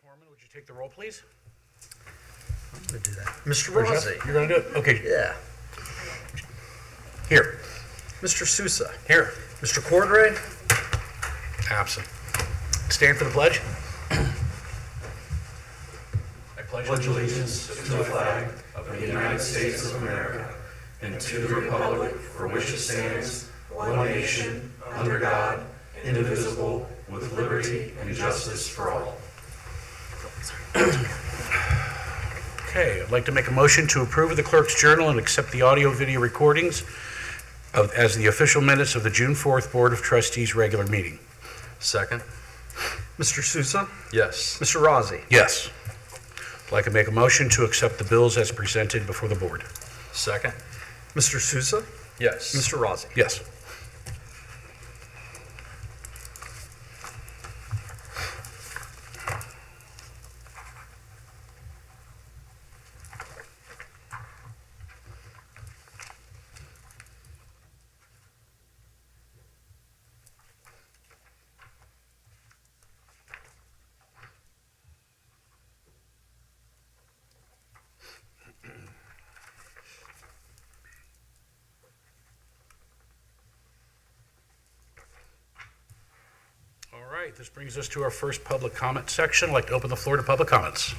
Horman, would you take the roll, please? I'm going to do that. Mr. Rossi. You're going to do it? Okay. Yeah. Here. Mr. Sousa. Here. Mr. Cordray. Absent. Stand for the pledge. I pledge allegiance to the flag of the United States of America and to the republic for which it stands, one nation, under God, indivisible, with liberty and justice for all. Okay, I'd like to make a motion to approve the clerk's journal and accept the audio-video recordings as the official minutes of the June 4th Board of Trustees regular meeting. Second? Mr. Sousa. Yes. Mr. Rossi. Yes. I'd like to make a motion to accept the bills as presented before the board. Second? Mr. Sousa. Yes. Mr. Rossi. Yes. All right, this brings us to our first public comment section. I'd like to open the floor to public comments.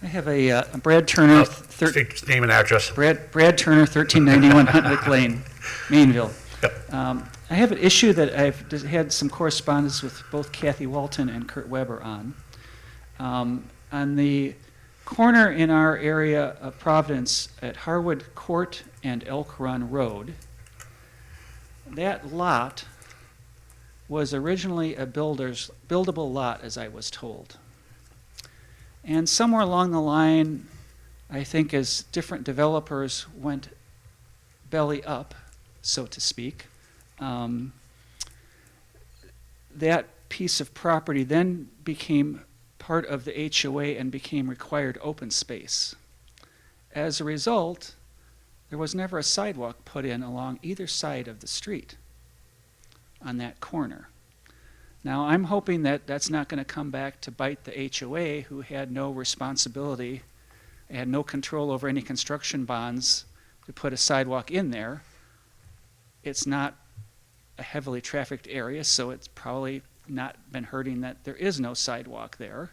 I have a Brad Turner, State name and address. Brad Turner, 1391 Huntwick Lane, Mainville. Yep. I have an issue that I've had some correspondence with both Kathy Walton and Kurt Weber on. On the corner in our area of Providence at Harwood Court and Elk Run Road, that lot was originally a buildable lot, as I was told. And somewhere along the line, I think as different developers went belly up, so to speak, that piece of property then became part of the HOA and became required open space. As a result, there was never a sidewalk put in along either side of the street on that corner. Now, I'm hoping that that's not going to come back to bite the HOA, who had no responsibility, had no control over any construction bonds to put a sidewalk in there. It's not a heavily trafficked area, so it's probably not been hurting that there is no sidewalk there.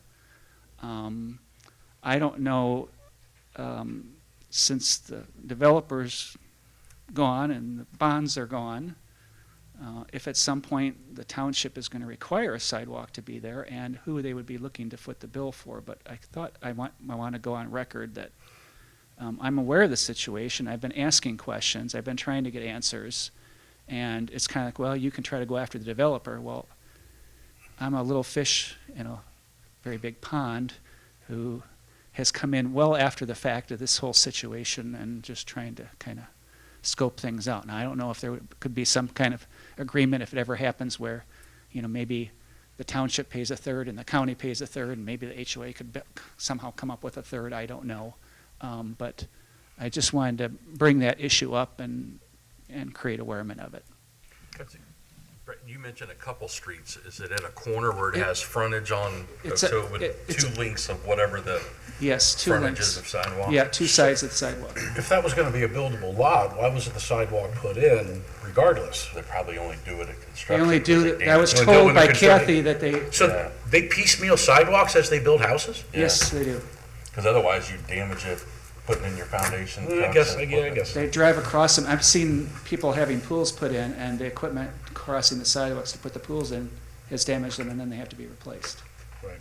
I don't know, since the developer's gone and the bonds are gone, if at some point the township is going to require a sidewalk to be there and who they would be looking to foot the bill for. But I thought I want to go on record that I'm aware of the situation. I've been asking questions. I've been trying to get answers. And it's kind of like, well, you can try to go after the developer. Well, I'm a little fish in a very big pond who has come in well after the fact of this whole situation and just trying to kind of scope things out. Now, I don't know if there could be some kind of agreement if it ever happens where, you know, maybe the township pays a third and the county pays a third and maybe the HOA could somehow come up with a third. I don't know. But I just wanted to bring that issue up and create awareness of it. Brett, you mentioned a couple streets. Is it at a corner where it has frontage on, it's so with two links of whatever the Yes, two frontages links. of sidewalk? Yeah, two sides of the sidewalk. If that was going to be a buildable lot, why wasn't the sidewalk put in regardless? They probably only do it at They construction. only do, I was They only do it told when by they're constructing. Kathy that they, So they piecemeal sidewalks as they build houses? yes, they do. Because otherwise you damage it putting in your foundation. I guess. They drive across them. I've seen people having pools put in, and the equipment crossing the sidewalks to put the pools in has damaged them, and then they have to be replaced. Right.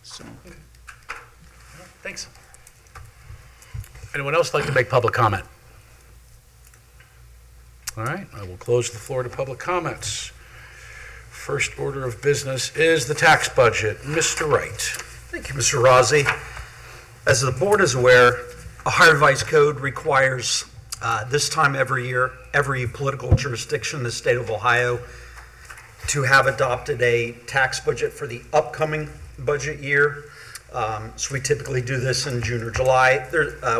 So, Thanks. Anyone else like to make public comment? All right, I will close the floor to public comments. First order of business is the tax budget. Mr. Wright. Thank you, Mr. Rossi. As the board is aware, Ohio Revised Code requires this time every year, every political jurisdiction in the state of Ohio to have adopted a tax budget for the upcoming budget year. So we typically do this in June or July.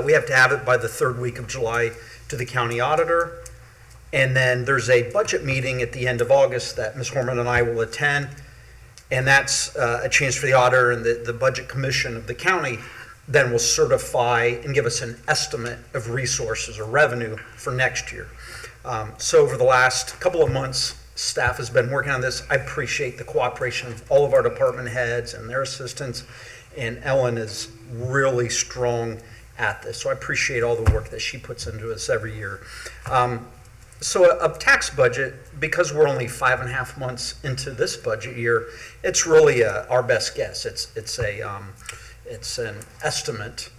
We have to have it by the third week of July to the county auditor. And then there's a budget meeting at the end of August that Ms. Horman and I will attend. And that's a chance for the auditor and the budget commission of the county then will certify and give us an estimate of resources or revenue for next year. So over the last couple of months, staff has been working on this. I appreciate the cooperation of all of our department heads and their assistants. And Ellen is really strong at this. So I appreciate all the work that she puts into this every year. So a tax budget, because we're only 5.5 months into this budget year, it's really our best guess. It's an estimate.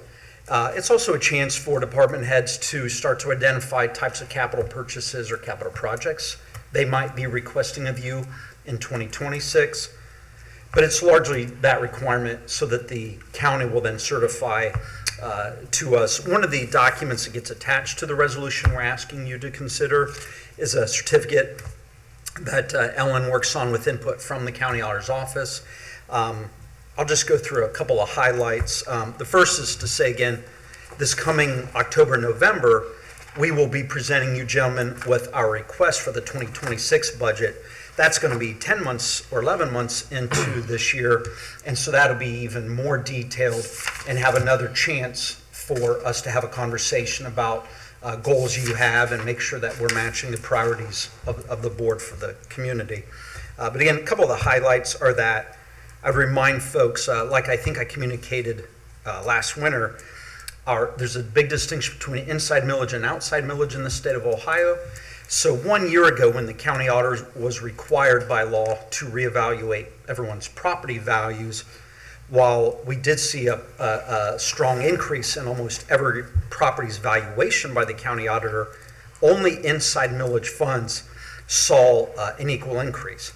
It's also a chance for department heads to start to identify types of capital purchases or capital projects they might be requesting of you in 2026. But it's largely that requirement so that the county will then certify to us. One of the documents that gets attached to the resolution we're asking you to consider is a certificate that Ellen works on with input from the county auditor's office. I'll just go through a couple of highlights. The first is to say again, this coming October, November, we will be presenting you gentlemen with our request for the 2026 budget. That's going to be 10 months or 11 months into this year, and so that'll be even more detailed and have another chance for us to have a conversation about goals you have and make sure that we're matching the priorities of the board for the community. But again, a couple of the highlights are that I remind folks, like I think I communicated last winter, there's a big distinction between inside millage and outside millage in the state of Ohio. So 1 year ago, when the county auditor was required by law to reevaluate everyone's property values, while we did see a strong increase in almost every property's valuation by the county auditor, only inside millage funds saw an equal increase.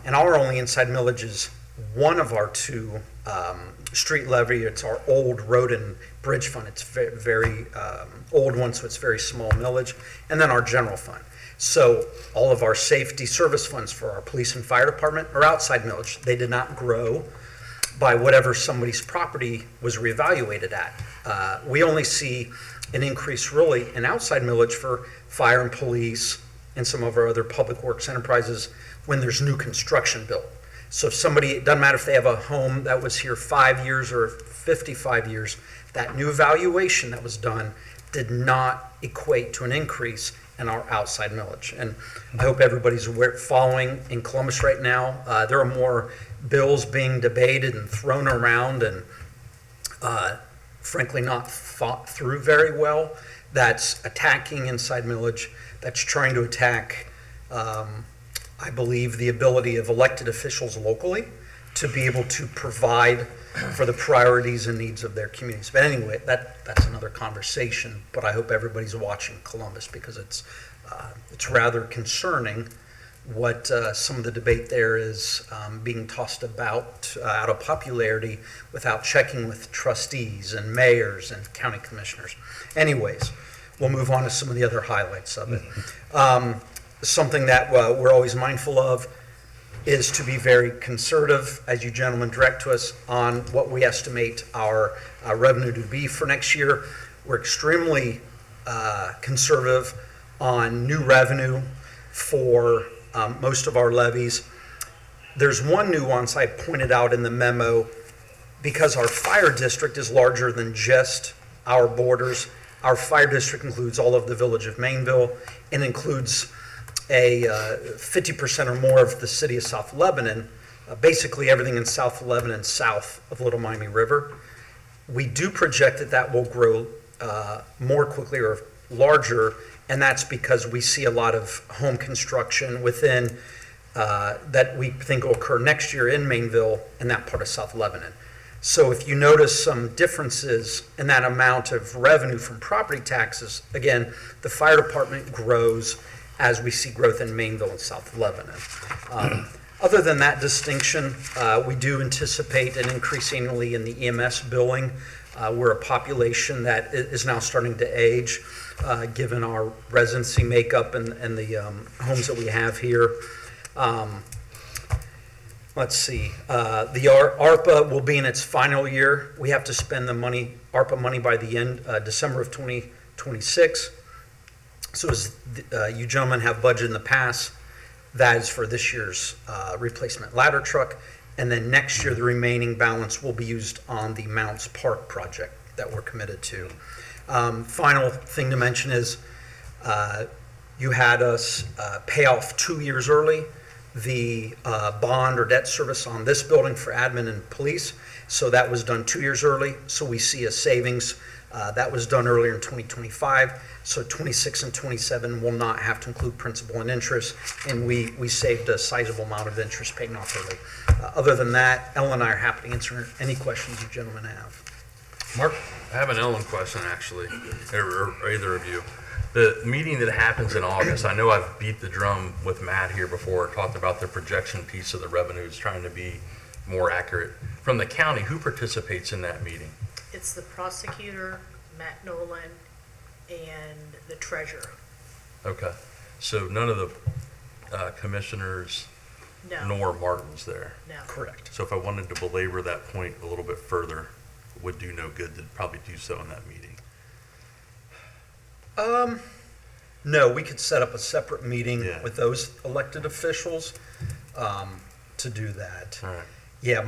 And our only inside millage is one of our two street levy. It's our old road and bridge fund. It's very old one, so it's very small millage. And then our general fund. So all of our safety service funds for our police and fire department are outside millage. They did not grow by whatever somebody's property was reevaluated at. We only see an increase really in outside millage for fire and police and some of our other public works enterprises when there's new construction built. So if somebody, it doesn't matter if they have a home that was here 5 years or 55 years, that new valuation that was done did not equate to an increase in our outside millage. And I hope everybody's following in Columbus right now. There are more bills being debated and thrown around and frankly not thought through very well. That's attacking inside millage, that's trying to attack I believe the ability of elected officials locally to be able to provide for the priorities and needs of their communities. But anyway, that's another conversation, but I hope everybody's watching Columbus because it's rather concerning what some of the debate there is being tossed about out of popularity without checking with trustees and mayors and county commissioners. Anyways, we'll move on to some of the other highlights of it. Something that we're always mindful of is to be very conservative, as you gentlemen direct to us, on what we estimate our revenue to be for next year. We're extremely conservative on new revenue for most of our levies. There's one nuance I pointed out in the memo. Because our fire district is larger than just our borders, our fire district includes all of the village of Mainville and includes 50% or more of the city of South Lebanon, basically everything in South Lebanon south of Little Miami River. We do project that will grow more quickly or larger, and that's because we see a lot of home construction within that we think will occur next year in Mainville and that part of South Lebanon. So if you notice some differences in that amount of revenue from property taxes, again, the fire department grows as we see growth in Mainville and South Lebanon. Other than that distinction, we do anticipate an increase annually in the EMS billing. We're a population that is now starting to age, given our residency makeup and the homes that we have here. Let's see. The ARPA will be in its final year. We have to spend the money, ARPA money, by the end December of 2026. So as you gentlemen have budgeted in the past, that is for this year's replacement ladder truck. And then next year, the remaining balance will be used on the Mounts Park project that we're committed to. Final thing to mention is you had us pay off 2 years early the bond or debt service on this building for admin and police. So that was done 2 years early. So we see a savings. That was done earlier in 2025. So 26 and 27 will not have to include principal and interest. And we saved a sizable amount of interest paying off early. Other than that, Ellen and I are happy to answer any questions you gentlemen have. Mark? I have an Ellen question, actually, or either of you. The meeting that happens in August, I know I've beat the drum with Matt here before, talked about the projection piece of the revenues, trying to be more accurate. From the county, who participates in that meeting? It's the prosecutor, Matt Nolan, and the treasurer. Okay, so none of the commissioners No, nor Martin's there. no. Correct. So if I wanted to belabor that point a little bit further, would do no good to probably do so in that meeting. No, we could set up a separate meeting Yeah. with those elected officials to do that. All right. Yeah,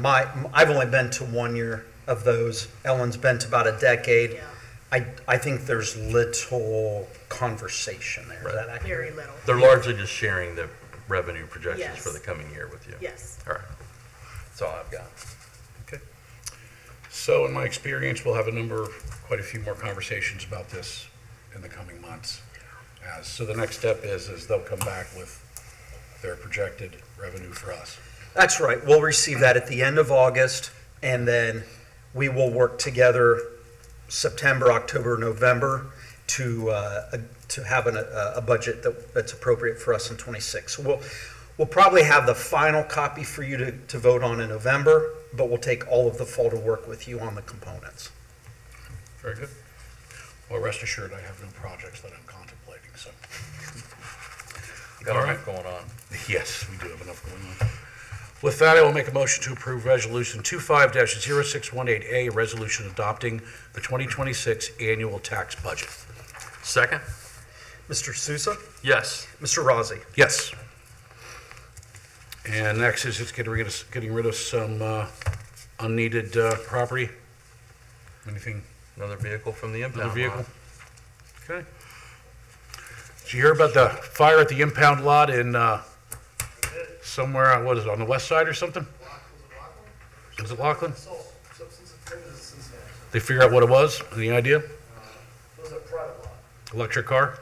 I've only been to 1 year of those. Ellen's been to about a decade. Yeah, I think there's little conversation there. Is that accurate? very little. They're largely just sharing the revenue projections Yes. for the coming year with you. Yes. All right. That's all I've got. Okay. So in my experience, we'll have quite a few more conversations about this in the coming months. So the next step is they'll come back with their projected revenue for us. That's right. We'll receive that at the end of August, and then we will work together September, October, November to have a budget that's appropriate for us in '26. So we'll probably have the final copy for you to vote on in November, but we'll take all of the fall to work with you on the components. Very good. Well, rest assured, I have no projects that I'm contemplating, so. Got All enough going on. Yes, we do have enough going on. With that, I will make a motion to approve Resolution 25-0618A, a resolution adopting the 2026 annual tax budget. Second? Mr. Sousa? Yes. Mr. Rossi? Yes. And next is just getting rid of some unneeded property. Anything, Another vehicle from the impound another vehicle? lot. Okay. Did you hear about the fire at the impound lot in somewhere, what is it, on the west side or something? Was it Lachlan? They figure out what it was? Any idea? It was a private lot. Electric car?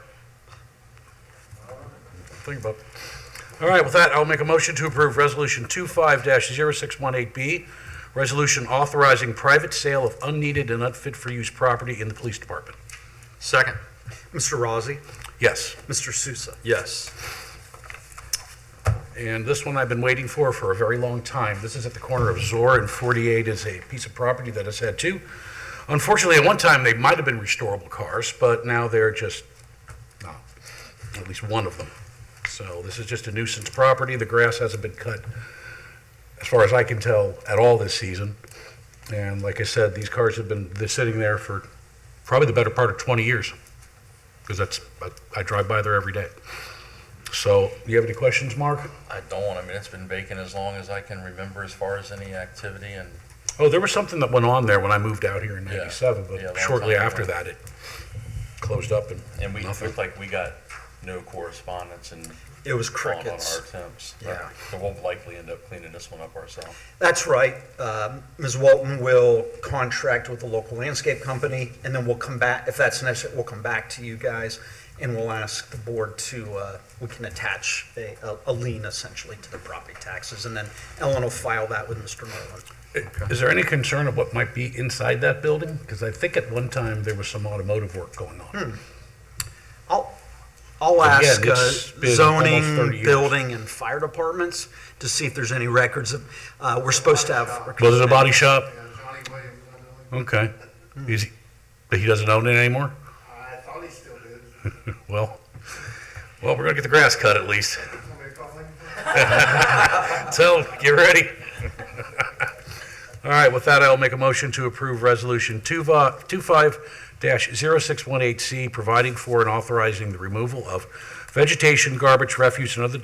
Think about it. All right, with that, I'll make a motion to approve Resolution 25-0618B, resolution authorizing private sale of unneeded and unfit for use property in the police department. Second? Mr. Rossi? Yes, Mr. Sousa? Yes. and this one I've been waiting for a very long time. This is at the corner of Zor and 48 is a piece of property that has had two. Unfortunately, at one time, they might have been restorable cars, but now they're just, no, at least one of them. So this is just a nuisance property. The grass hasn't been cut, as far as I can tell, at all this season. And like I said, these cars have they're sitting there for probably the better part of 20 years, because I drive by there every day. So, do you have any questions, Mark? I don't. I mean, it's been vacant as long as I can remember as far as any activity, and Oh, there was something that went on there when I moved out here in Yeah. 97, Yeah, a but long shortly time after ago. that, it closed up and we nothing. looked like we got no correspondence and It was on our crickets. attempts. Yeah. So we'll likely end up cleaning this one up ourselves. That's right. Ms. Walton will contract with the local landscape company, and then we'll come back, if that's necessary, we'll come back to you guys, and we'll ask the board we can attach a lien essentially to the property taxes, and then Ellen will file that with Mr. Nolan. Is there any concern of what might be inside that building? Because I think at one time there was some automotive work going on. I'll Again, ask it's been almost 30 zoning, years. building, and fire departments to see if there's any records of, we're supposed to have. Was it a body shop? Yeah, Johnny Williams, I know him. Okay. But he doesn't own it anymore? I thought he still did. Well, we're gonna get the grass cut at least. Somebody call him? So, get ready. All right, with that, I'll make a motion to approve Resolution 25 2023-0618C, providing for and authorizing the removal of vegetation, garbage, refuse, and other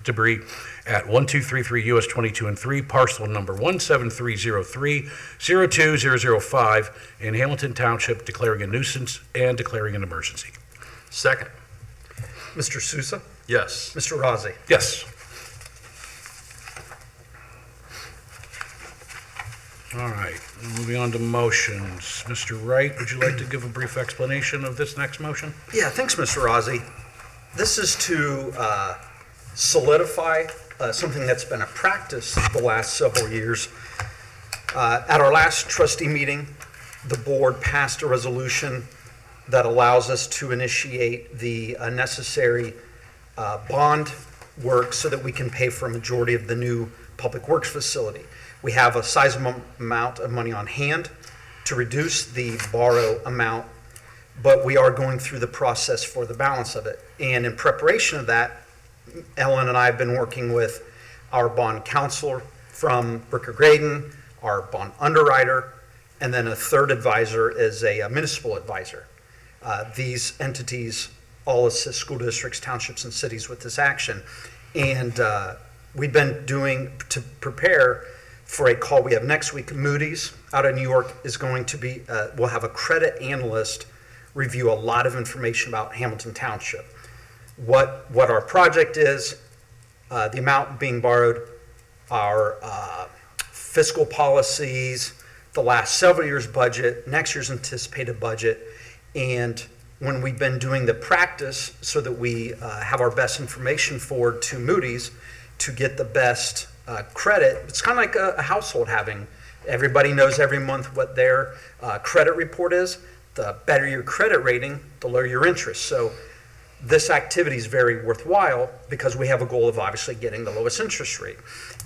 debris at 1233 US 22 and 3, parcel number 17303-02005 in Hamilton Township, declaring a nuisance and declaring an emergency. Second. Mr. Sousa, Yes. Mr. Rozzi. Yes. All right, moving on to motions. Mr. Wright, would you like to give a brief explanation of this next motion? Yeah, thanks, Mr. Rozzi. This is to solidify something that's been a practice the last several years. At our last trustee meeting, the board passed a resolution that allows us to initiate the necessary bond work so that we can pay for a majority of the new public works facility. We have a sizable amount of money on hand to reduce the borrow amount, but we are going through the process for the balance of it. And in preparation of that, Ellen and I have been working with our bond counselor from Bricker Graydon, our bond underwriter, and then a third advisor is a municipal advisor. These entities all assist school districts, townships, and cities with this action. And we've been doing to prepare for a call we have next week. Moody's out of New York is going to be, we'll have a credit analyst review a lot of information about Hamilton Township. What our project is, the amount being borrowed, our fiscal policies, the last several years' budget, next year's anticipated budget, and when we've been doing the practice so that we have our best information forward to Moody's to get the best credit. It's kind of like a household having, everybody knows every month what their credit report is. The better your credit rating, the lower your interest. So this activity is very worthwhile because we have a goal of obviously getting the lowest interest rate.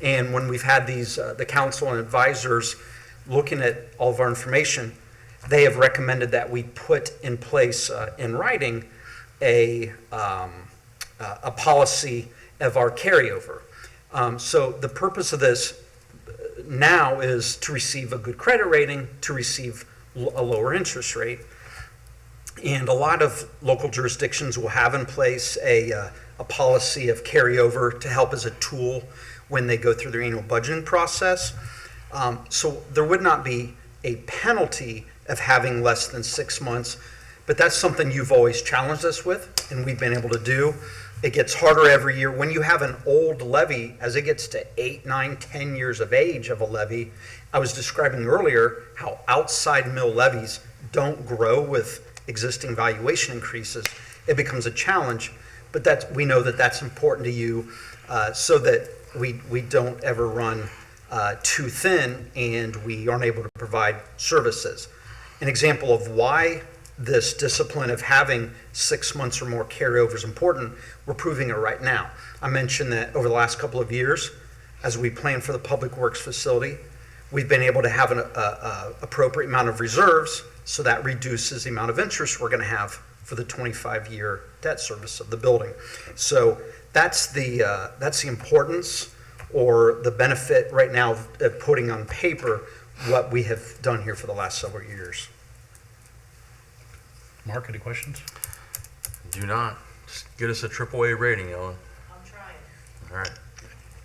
And when we've had these, the council and advisors looking at all of our information, they have recommended that we put in place in writing a policy of our carryover. So the purpose of this now is to receive a good credit rating, to receive a lower interest rate. And a lot of local jurisdictions will have in place a policy of carryover to help as a tool when they go through their annual budgeting process. So there would not be a penalty of having less than 6 months, but that's something you've always challenged us with, and we've been able to do. It gets harder every year. When you have an old levy, as it gets to 8, 9, 10 years of age of a levy, I was describing earlier how outside mill levies don't grow with existing valuation increases. It becomes a challenge, but we know that that's important to you so that we don't ever run too thin and we aren't able to provide services. An example of why this discipline of having 6 months or more carryover is important, we're proving it right now. I mentioned that over the last couple of years, as we plan for the public works facility, we've been able to have an appropriate amount of reserves, so that reduces the amount of interest we're going to have for the 25-year debt service of the building. So that's the importance or the benefit right now of putting on paper what we have done here for the last several years. Mark, any questions? Do not. Just get us a AAA rating, Ellen. I'm trying. All right.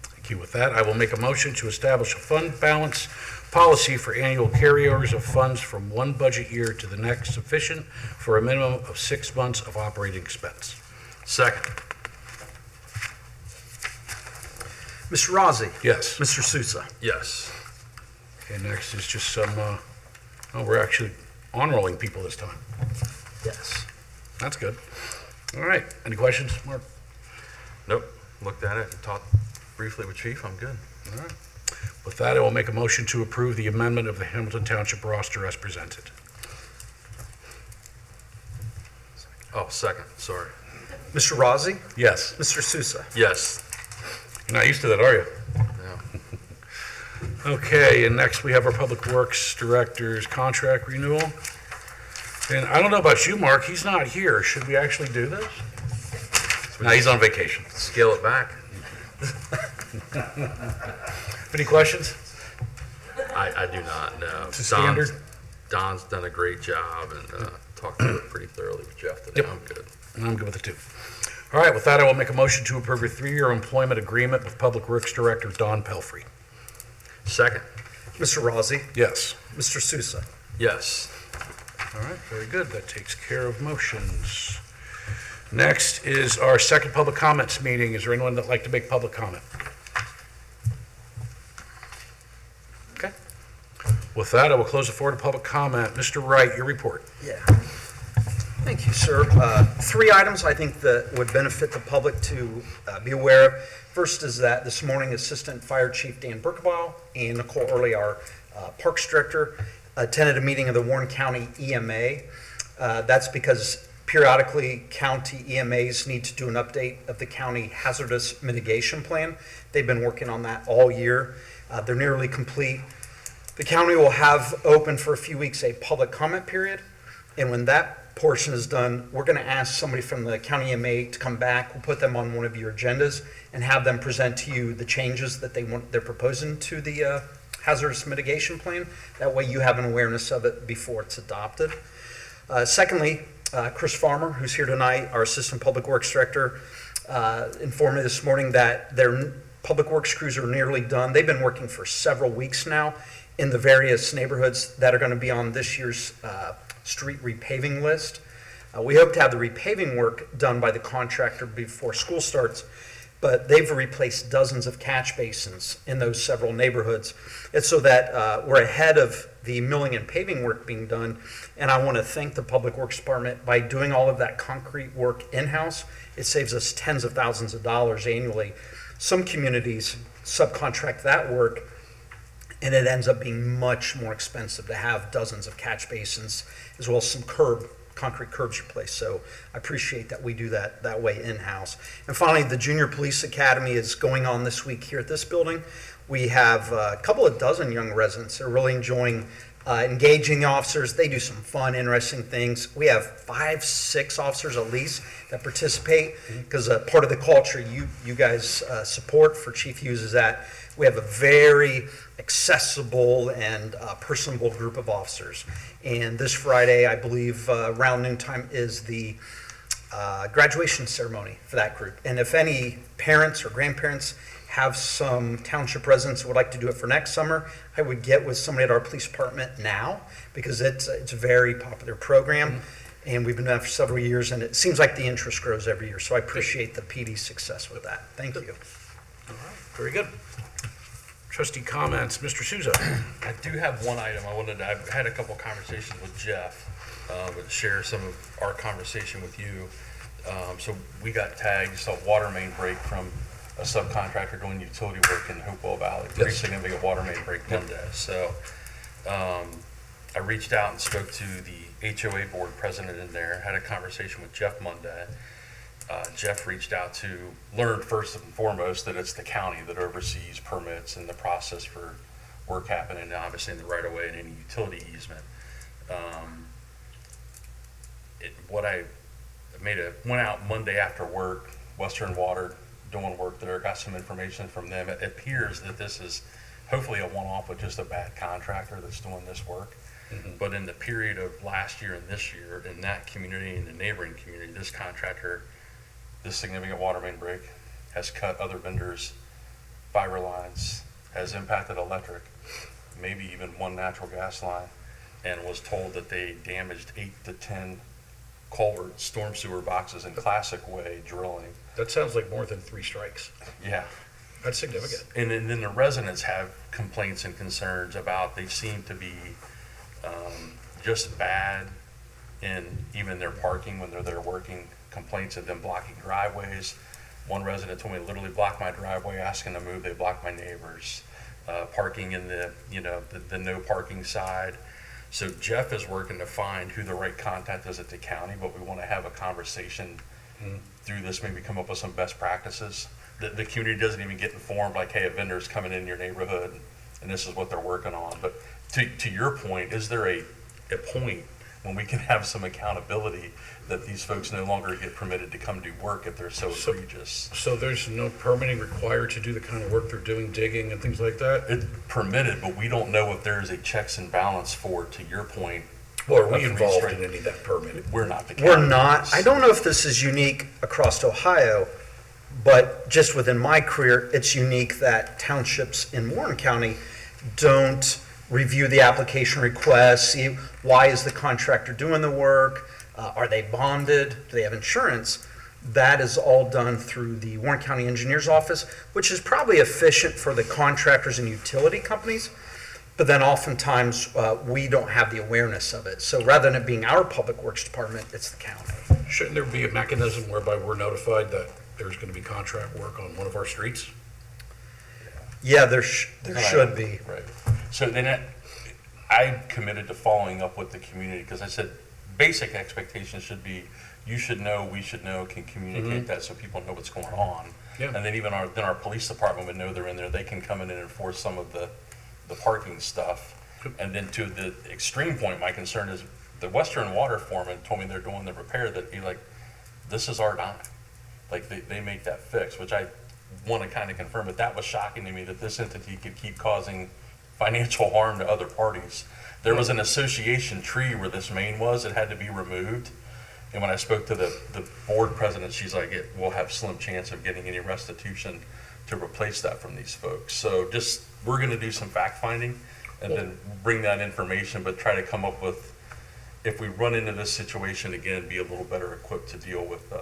Thank you. With that, I will make a motion to establish a fund balance policy for annual carryovers of funds from one budget year to the next sufficient for a minimum of 6 months of operating expense. Second. Mr. Rozzi. Yes. Mr. Sousa. Yes. Okay, next is just some, we're actually on-rolling people this time. Yes. That's good. All right. Any questions, Mark? Nope. Looked at it and talked briefly with Chief. I'm good. All right. With that, I will make a motion to approve the amendment of the Hamilton Township roster as presented. Oh, second. Sorry. Mr. Rozzi. Yes. Mr. Sousa. Yes. You're not used to that, are you? Yeah. Okay, and next we have our Public Works Director's contract renewal. And I don't know about you, Mark, he's not here. Should we actually do this? No, he's on vacation. Scale it back. Any questions? I do not know. To standard? Don's done a great job, and talked through it pretty thoroughly with Jeff today. Yep. I'm good. I'm good with it too. All right, with that, I will make a motion to approve a 3-year employment agreement with Public Works Director Don Pelfrey. Second. Mr. Rossi, Yes. Mr. Sousa. Yes. All right, very good. That takes care of motions. Next is our second public comments meeting. Is there anyone that'd like to make public comment? Okay. With that, I will close the floor to public comment. Mr. Wright, your report. Yeah. Thank you, sir. 3 items I think that would benefit the public to be aware of. First is that this morning Assistant Fire Chief Dan Berkebile and Nicole Early, our Parks Director, attended a meeting of the Warren County EMA. That's because periodically county EMAs need to do an update of the county hazardous mitigation plan. They've been working on that all year. They're nearly complete. The county will have open for a few weeks a public comment period, and when that portion is done, we're going to ask somebody from the county EMA to come back. We'll put them on one of your agendas and have them present to you the changes that they're proposing to the hazardous mitigation plan. That way you have an awareness of it before it's adopted. Secondly, Chris Farmer, who's here tonight, our Assistant Public Works Director, informed me this morning that their public works crews are nearly done. They've been working for several weeks now in the various neighborhoods that are going to be on this year's street repaving list. We hope to have the repaving work done by the contractor before school starts, but they've replaced dozens of catch basins in those several neighborhoods. It's so that we're ahead of the milling and paving work being done, and I want to thank the Public Works Department. By doing all of that concrete work in-house, it saves us tens of thousands of dollars annually. Some communities subcontract that work, and it ends up being much more expensive to have dozens of catch basins as well as some concrete curbs replaced. So I appreciate that we do that way in-house. And finally, the Junior Police Academy is going on this week here at this building. We have a couple of dozen young residents that are really enjoying engaging the officers. They do some fun, interesting things. We have 5, 6 officers at least that participate because part of the culture you guys support for Chief Hughes is that we have a very accessible and personable group of officers. And this Friday, I believe, around noontime is the graduation ceremony for that group. And if any parents or grandparents have some township residents who would like to do it for next summer, I would get with somebody at our police department now because it's a very popular program. And we've been doing that for several years, and it seems like the interest grows every year. So I appreciate the PD's success with that. Thank you. All right, very good. Trustee comments, Mr. Souza. I do have one item I've had a couple conversations with Jeff, but share some of our conversation with you. So we got tagged, just a water main break from a subcontractor doing utility work in Hopewell Valley. Pretty significant water main break Monday. So I reached out and spoke to the HOA board president in there, had a conversation with Jeff Monday. Jeff reached out to learn first and foremost that it's the county that oversees permits and the process for work happening, obviously in the right of way and any utility easement. Went out Monday after work, Western Water doing work there, got some information from them. It appears that this is hopefully a one-off with just a bad contractor that's doing this work. But in the period of last year and this year, in that community and the neighboring community, this contractor, this significant water main break, has cut other vendors' fiber lines, has impacted electric, maybe even one natural gas line, and was told that they damaged 8 to 10 culvert storm sewer boxes in classic way drilling. That sounds like more than 3 strikes. Yeah. That's significant. And then the residents have complaints and concerns about they seem to be just bad in even their parking when they're there working, complaints of them blocking driveways. One resident told me literally blocked my driveway, asking to move, they blocked my neighbors. Parking in the no parking side. So Jeff is working to find who the right contact is at the county, but we want to have a conversation through this, maybe come up with some best practices. The community doesn't even get informed like, hey, a vendor's coming in your neighborhood and this is what they're working on. But to your point, is there a point when we can have some accountability that these folks no longer get permitted to come do work if they're so egregious? So there's no permitting required to do the kind of work they're doing, digging and things like that? It's permitted, but we don't know if there's a checks and balance for, to your point, Well, are a we free involved straight- in any of that permitting? We're not the county. We're not. I don't know if this is unique across Ohio, but just within my career, it's unique that townships in Warren County don't review the application request, see why is the contractor doing the work, are they bonded, do they have insurance? That is all done through the Warren County Engineer's Office, which is probably efficient for the contractors and utility companies, but then oftentimes we don't have the awareness of it. So rather than it being our Public Works Department, it's the county. Shouldn't there be a mechanism whereby we're notified that there's going to be contract work on one of our streets? Yeah, there should be. Right. So then I committed to following up with the community, because I said, basic expectations should be, you should know, we should know, can communicate that so people know what's going on. Yeah. And then even our police department would know they're in there, they can come in and enforce some of the parking stuff. And then to the extreme point, my concern is the Western Water foreman told me they're doing the repair, that he like, this is our dime. Like, they make that fix, which I want to kind of confirm, but that was shocking to me that this entity could keep causing financial harm to other parties. There was an association tree where this main was, it had to be removed. And when I spoke to the board president, she's like, we'll have slim chance of getting any restitution to replace that from these folks. So just, we're going to do some fact finding and then bring that information, but try to come up with, if we run into this situation again, be a little better equipped to deal with.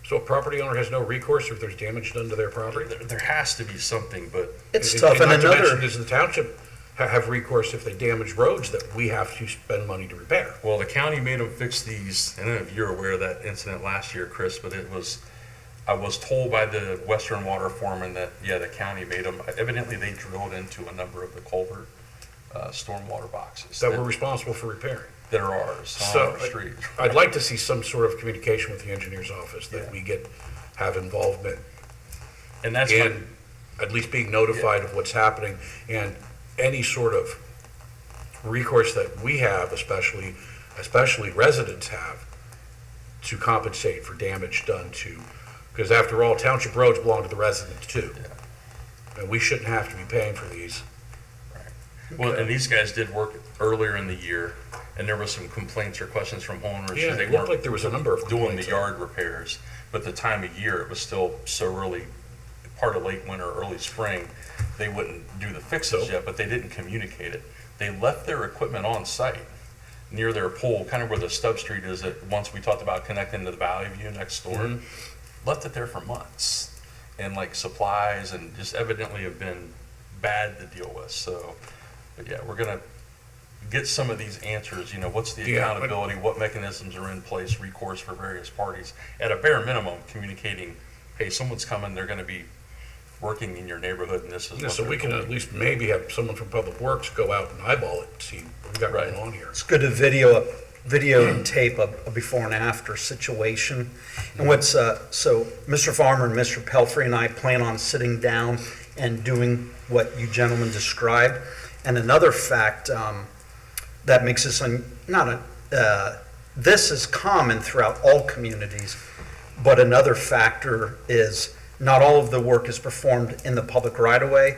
So a property owner has no recourse if there's damage done to their property? There has to be something, but It's tough, and not to mention, another, does the township have recourse if they damage roads that we have to spend money to repair? well, the county made them fix these. I don't know if you're aware of that incident last year, Chris, but I was told by the Western Water foreman that, yeah, the county made them, evidently they drilled into a number of the culvert stormwater boxes That we're responsible for repairing? that are ours on So our street. I'd like to see some sort of communication with the engineer's office that we have involvement And that's in at least being notified of what's happening, and any sort of recourse that we have, especially residents have, to compensate for damage done to, because after all, township roads belong to the residents too. And we shouldn't have to be paying for these. Well, and these guys did work earlier in the year, and there was some complaints or questions from homeowners. Yeah, they it looked weren't like there was a number of doing the complaints. yard repairs, but the time of year, it was still so early, part of late winter, early spring, they wouldn't do the fixes yet, but they didn't communicate it. They left their equipment on site near their pole, kind of where the stub street is, that once we talked about connecting to the Valley View next door, left it there for months. And like supplies and just evidently have been bad to deal with, so, but yeah, we're gonna get some of these answers, what's the Yeah, but- accountability, what mechanisms are in place, recourse for various parties. At a bare minimum, communicating, hey, someone's coming, they're gonna be working in your neighborhood, and this is Yeah, what so they're we can doing. at least maybe have someone from Public Works go out and eyeball it and see what we got Right. going on here. it's good to video and tape a before and after situation. And so Mr. Farmer and Mr. Pelfrey and I plan on sitting down and doing what you gentlemen described. And another fact that makes this this is common throughout all communities, but another factor is not all of the work is performed in the public right-of-way.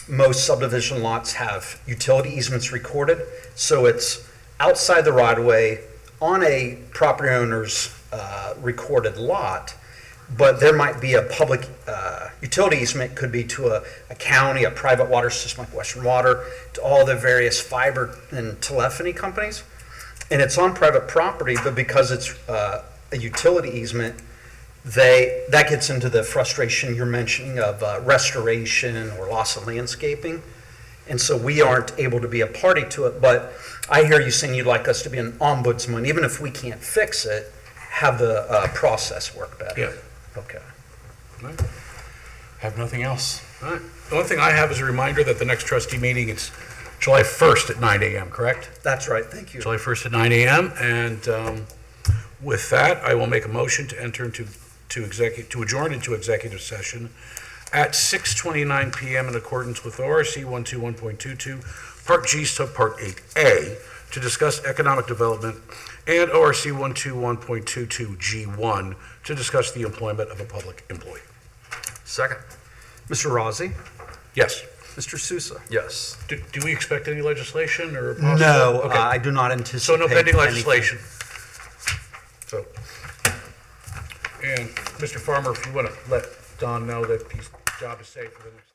Most subdivision lots have utility easements recorded, so it's outside the right-of-way on a property owner's recorded lot, but there might be a public utility easement, could be to a county, a private water system like Western Water, to all the various fiber and telephony companies. And it's on private property, but because it's a utility easement, that gets into the frustration you're mentioning of restoration or loss of landscaping. And so we aren't able to be a party to it, but I hear you saying you'd like us to be an ombudsman, even if we can't fix it, have the process work better. Yeah. Okay. Have nothing else. All right. The only thing I have is a reminder that the next trustee meeting is July 1st at 9 a.m., correct? That's right, thank you. July 1st at 9 a.m. And with that, I will make a motion to enter to adjourn into executive session at 6:29 p.m. in accordance with ORC 121.22, Part G, Subpart 8A, to discuss economic development, and ORC 121.22 G1 to discuss the employment of a public employee. Second. Mr. Rossi, Yes. Mr. Sousa? Yes. Do we expect any legislation or possible? No, Okay. I do not anticipate. So no pending anything. legislation? So, and Mr. Farmer, if you want to let Don know that his job is safe for the next.